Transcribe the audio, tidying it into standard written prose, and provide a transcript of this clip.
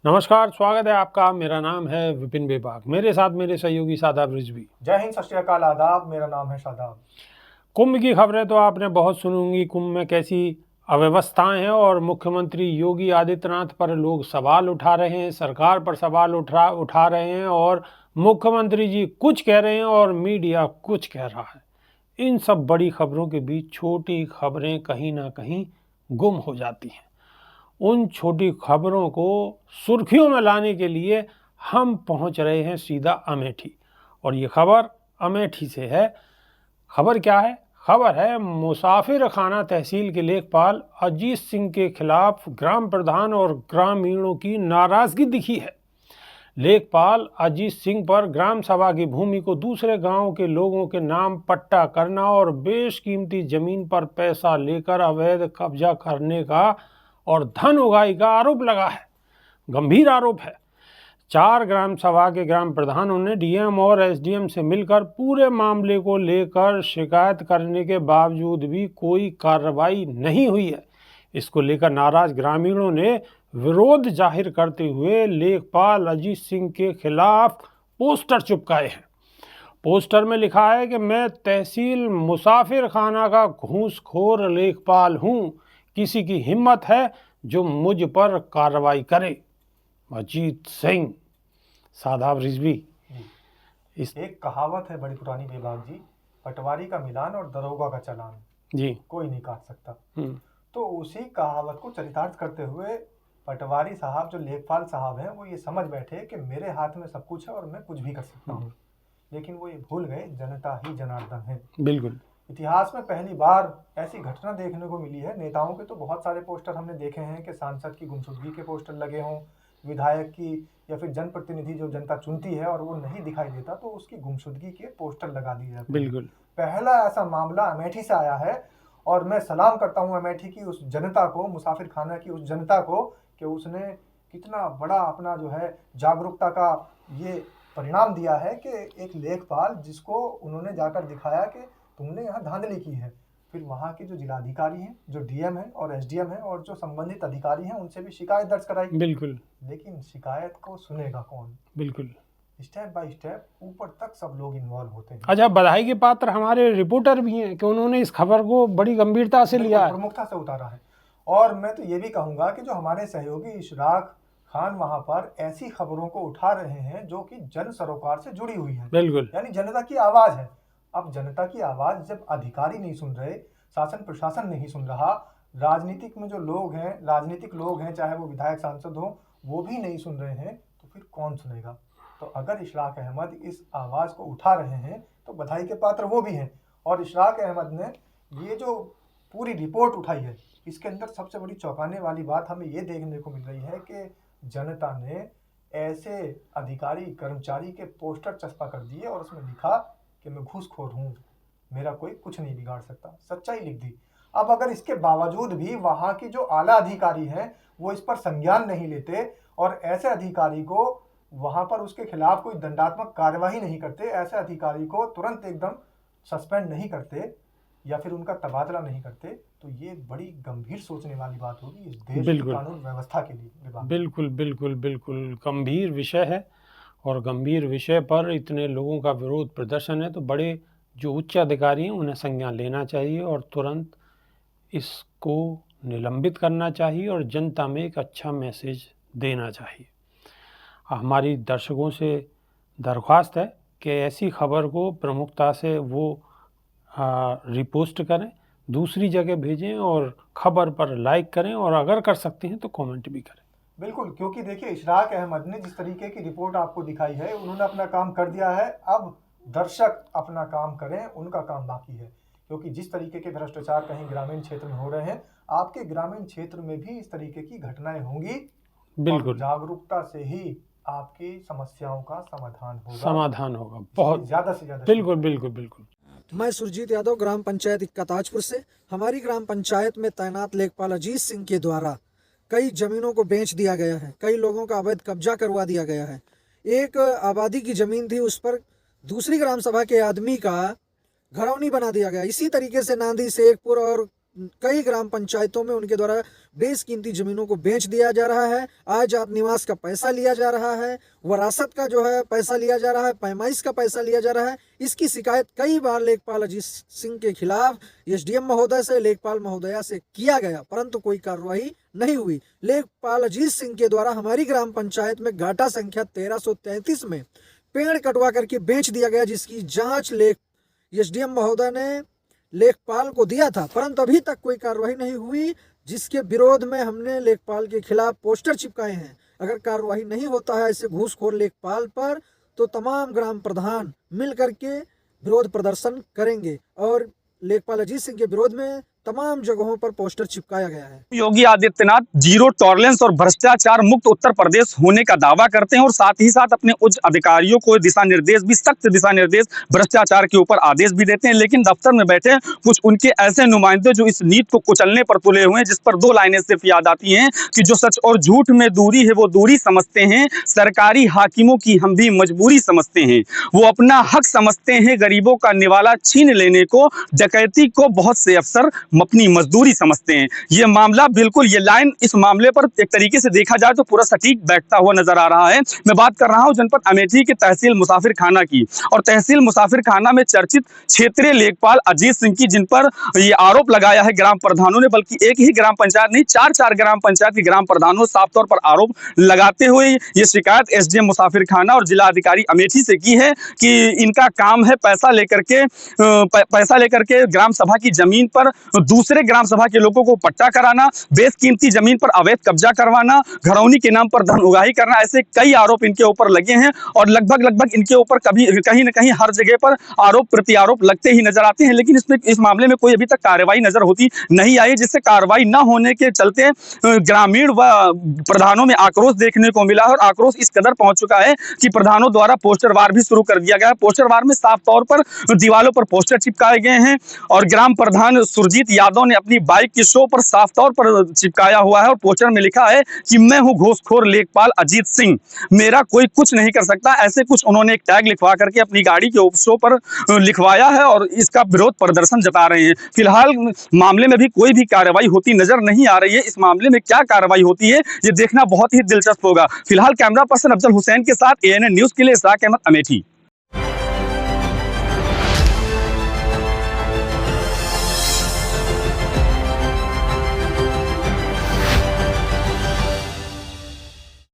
नमस्कार, स्वागत है आपका। मेरा नाम है विपिन बेबाक। मेरे साथ मेरे सहयोगी शादाब रिजवी। जय हिंद, सत श्री अकाल, आदाब। मेरा नाम है शादाब। कुंभ की खबरें तो आपने बहुत सुनी होंगी। कुंभ में कैसी अव्यवस्थाएं हैं और मुख्यमंत्री योगी आदित्यनाथ पर लोग सवाल उठा रहे हैं, सरकार पर सवाल उठा रहे हैं और मुख्यमंत्री जी कुछ कह रहे हैं और मीडिया कुछ कह रहा है। इन सब बड़ी खबरों के बीच छोटी खबरें कहीं ना कहीं गुम हो जाती हैं। उन छोटी खबरों को सुर्खियों में लाने के लिए हम पहुंच रहे हैं सीधा अमेठी, और ये खबर अमेठी से है। खबर क्या है? खबर है मुसाफिर खाना तहसील के लेखपाल अजीत सिंह के खिलाफ ग्राम प्रधान और ग्रामीणों की नाराजगी दिखी है। लेखपाल अजीत सिंह पर ग्राम सभा की भूमि को दूसरे गांव के लोगों के नाम पट्टा करना और बेशकीमती जमीन पर पैसा लेकर अवैध कब्जा करने का और धन उगाही का आरोप लगा है। गंभीर आरोप है। 4 ग्राम सभा के ग्राम प्रधानों ने डीएम और एसडीएम से मिलकर पूरे मामले को लेकर शिकायत करने के बावजूद भी कोई कार्रवाई नहीं हुई है। इसको लेकर नाराज ग्रामीणों ने विरोध जाहिर करते हुए लेखपाल अजीत सिंह के खिलाफ पोस्टर चिपकाए हैं। पोस्टर में लिखा है कि मैं तहसील मुसाफिर खाना का घूसखोर लेखपाल हूँ, किसी की हिम्मत है जो मुझ पर कार्रवाई करे। अजीत सिंह। शादाब रिजवी। एक कहावत है बड़ी पुरानी बेबाक जी, पटवारी का मिलान और दरोगा का चालान जी कोई नहीं काट सकता। तो उसी कहावत को चरितार्थ करते हुए पटवारी साहब, जो लेखपाल साहब हैं, वो ये समझ बैठे कि मेरे हाथ में सब कुछ है और मैं कुछ भी कर सकता हूँ। लेकिन वो ये भूल गए, जनता ही जनार्दन है। बिल्कुल। इतिहास में पहली बार ऐसी घटना देखने को मिली है। नेताओं के तो बहुत सारे पोस्टर हमने देखे हैं कि सांसद की गुमशुदगी के पोस्टर लगे हों, विधायक की या फिर जनप्रतिनिधि जो जनता चुनती है और वो नहीं दिखाई देता तो उसकी गुमशुदगी के पोस्टर लगा दिए जाते हैं। बिल्कुल। पहला ऐसा मामला अमेठी से आया है और मैं सलाम करता हूँ अमेठी की उस जनता को, मुसाफिर खाना की उस जनता को, कि उसने कितना बड़ा अपना जो है जागरूकता का ये परिणाम दिया है कि एक लेखपाल जिसको उन्होंने जाकर दिखाया कि तुमने यहाँ धांधली की है, फिर वहाँ के जो जिलाधिकारी हैं, जो डीएम हैं और एसडीएम हैं और जो संबंधित अधिकारी हैं, उनसे भी शिकायत दर्ज कराई। बिल्कुल। लेकिन शिकायत को सुनेगा कौन? बिल्कुल। स्टेप बाय स्टेप ऊपर तक सब लोग इन्वॉल्व होते हैं। अच्छा, बधाई के पात्र हमारे रिपोर्टर भी हैं कि उन्होंने इस खबर को बड़ी गंभीरता से लिया है, प्रमुखता से उतारा है। और मैं तो ये भी कहूँगा कि जो हमारे सहयोगी इशराक खान वहाँ पर ऐसी खबरों को उठा रहे हैं जो कि जन सरोकार से जुड़ी हुई है। बिल्कुल। यानी जनता की आवाज़ है। अब जनता की आवाज़ जब अधिकारी नहीं सुन रहे, शासन प्रशासन नहीं सुन रहा, राजनीतिक में जो लोग हैं, राजनीतिक लोग हैं, चाहे वो विधायक सांसद हो, वो भी नहीं सुन रहे हैं, तो फिर कौन सुनेगा? तो अगर इशराक अहमद इस आवाज़ को उठा रहे हैं तो बधाई के पात्र वो भी हैं। और इशराक अहमद ने ये जो पूरी रिपोर्ट उठाई है, इसके अंदर सबसे बड़ी चौंकाने वाली बात हमें ये देखने को मिल रही है कि जनता ने ऐसे अधिकारी कर्मचारी के पोस्टर चस्पा कर दिए और उसमें लिखा कि मैं घूसखोर हूँ, मेरा कोई कुछ नहीं बिगाड़ सकता। सच्चाई लिख दी। अब अगर इसके बावजूद भी वहाँ के जो आला अधिकारी हैं वो इस पर संज्ञान नहीं लेते और ऐसे अधिकारी को वहाँ पर उसके खिलाफ कोई दंडात्मक कार्यवाही नहीं करते, ऐसे अधिकारी को तुरंत एकदम सस्पेंड नहीं करते या फिर उनका तबादला नहीं करते, तो ये बड़ी गंभीर सोचने वाली बात होगी इस देश की कानून व्यवस्था के लिए। बिल्कुल बिल्कुल बिल्कुल गंभीर विषय है और गंभीर विषय पर इतने लोगों का विरोध प्रदर्शन है तो बड़े जो उच्च अधिकारी हैं उन्हें संज्ञान लेना चाहिए और तुरंत इसको निलंबित करना चाहिए और जनता में एक अच्छा मैसेज देना चाहिए। हमारी दर्शकों से दरख्वास्त है कि ऐसी खबर को प्रमुखता से वो रिपोस्ट करें, दूसरी जगह भेजें और खबर पर लाइक करें और अगर कर सकते हैं तो कमेंट भी करें। बिल्कुल, क्योंकि देखिए इशराक अहमद ने जिस तरीके की रिपोर्ट आपको दिखाई है, उन्होंने अपना काम कर दिया है। अब दर्शक अपना काम करें, उनका काम बाकी है। क्योंकि जिस तरीके के भ्रष्टाचार कहीं ग्रामीण क्षेत्र में हो रहे हैं, आपके ग्रामीण क्षेत्र में भी इस तरीके की घटनाएं होंगी। बिल्कुल। जागरूकता से ही आपकी समस्याओं का समाधान होगा बहुत ज्यादा से ज्यादा। बिल्कुल बिल्कुल बिल्कुल। मैं सुरजीत यादव, ग्राम पंचायत इक्का ताजपुर से। हमारी ग्राम पंचायत में तैनात लेखपाल अजीत सिंह के द्वारा कई जमीनों को बेच दिया गया है, कई लोगों का अवैध कब्जा करवा दिया गया है। एक आबादी की जमीन थी, उस पर दूसरी ग्राम सभा के आदमी का घरौनी बना दिया गया। इसी तरीके से नांदी, शेखपुर और कई ग्राम पंचायतों में उनके द्वारा बेशकीमती जमीनों को बेच दिया जा रहा है। आजाद निवास का पैसा लिया जा रहा है, वरासत का जो है पैसा लिया जा रहा है, पैमाइश का पैसा लिया जा रहा है। इसकी शिकायत कई बार लेखपाल अजीत सिंह के खिलाफ एसडीएम महोदय से, लेखपाल महोदया से किया गया, परंतु कोई कार्रवाई नहीं हुई। लेखपाल अजीत सिंह के द्वारा हमारी ग्राम पंचायत में घाटा संख्या 1333 में पेड़ कटवा करके बेच दिया गया, जिसकी जांच एसडीएम महोदय ने लेखपाल को दिया था, परंतु अभी तक कोई कार्रवाई नहीं हुई, जिसके विरोध में हमने लेखपाल के खिलाफ पोस्टर चिपकाए हैं। अगर कार्रवाई नहीं होता है ऐसे घूसखोर लेखपाल पर, तो तमाम ग्राम प्रधान मिल करके विरोध प्रदर्शन करेंगे और लेखपाल अजीत सिंह के विरोध में तमाम जगहों पर पोस्टर चिपकाया गया है। योगी आदित्यनाथ जीरो टॉलरेंस और भ्रष्टाचार मुक्त उत्तर प्रदेश होने का दावा करते हैं और साथ ही साथ अपने उच्च अधिकारियों को दिशा निर्देश भी, सख्त दिशा निर्देश भ्रष्टाचार के ऊपर आदेश भी देते हैं। लेकिन दफ्तर में बैठे कुछ उनके ऐसे नुमाइंदे जो इस नीति को कुचलने पर तुले हुए हैं, जिस पर दो लाइनें सिर्फ याद आती हैं कि जो सच और झूठ में दूरी है वो दूरी समझते हैं, सरकारी हाकिमों की हम भी मजबूरी समझते हैं। वो अपना हक समझते हैं, गरीबों का निवाला छीन लेने को, डकैती को बहुत से अफसर अपनी मजदूरी समझते हैं। ये मामला बिल्कुल, ये लाइन इस मामले पर एक तरीके से देखा जाए तो पूरा सटीक बैठता हुआ नजर आ रहा है। मैं बात कर रहा हूं जनपद अमेठी के तहसील मुसाफिर खाना की, और तहसील मुसाफिर खाना में चर्चित क्षेत्रीय लेखपाल अजीत सिंह की, जिन पर ये आरोप लगाया है ग्राम प्रधानों ने, बल्कि एक ही ग्राम पंचायत नहीं, चार ग्राम पंचायत के ग्राम प्रधानों साफ तौर पर आरोप लगाते हुए ये शिकायत एसडीएम मुसाफिर खाना और जिला अधिकारी अमेठी से की है कि इनका काम है पैसा लेकर के ग्राम सभा की जमीन पर दूसरे ग्राम सभा के लोगों को पट्टा कराना, बेशकीमती जमीन पर अवैध कब्जा करवाना, घरौनी के नाम पर धन उगाही करना, ऐसे कई आरोप इनके ऊपर लगे हैं। और लगभग इनके ऊपर कहीं न कहीं हर जगह पर आरोप प्रति आरोप लगते ही नजर आते हैं। लेकिन इस मामले में कोई अभी तक कार्रवाई नजर होती नहीं आई, जिससे कार्रवाई न होने के चलते ग्रामीण व प्रधानों में आक्रोश देखने को मिला, और आक्रोश इस कदर पहुंच चुका है कि प्रधानों द्वारा पोस्टर वार भी शुरू कर दिया गया है। पोस्टर वार में साफ तौर पर दीवारों पर पोस्टर चिपकाए गए हैं, और ग्राम प्रधान सुरजीत यादव ने अपनी बाइक की शो पर साफ तौर पर चिपकाया हुआ है, और पोस्टर में लिखा है कि मैं हूं घूसखोर लेखपाल अजीत सिंह, मेरा कोई कुछ नहीं कर सकता। ऐसे कुछ उन्होंने एक टैग लिखवा करके अपनी गाड़ी के शो पर लिखवाया है, और इसका विरोध प्रदर्शन जता रहे हैं। फिलहाल मामले में भी कोई भी कार्रवाई होती नजर नहीं आ रही है। इस मामले में क्या कार्रवाई होती है ये देखना बहुत ही दिलचस्प होगा। फिलहाल कैमरा पर्सन अफजल हुसैन के साथ ANN न्यूज के लिए इशराक अहमद, अमेठी।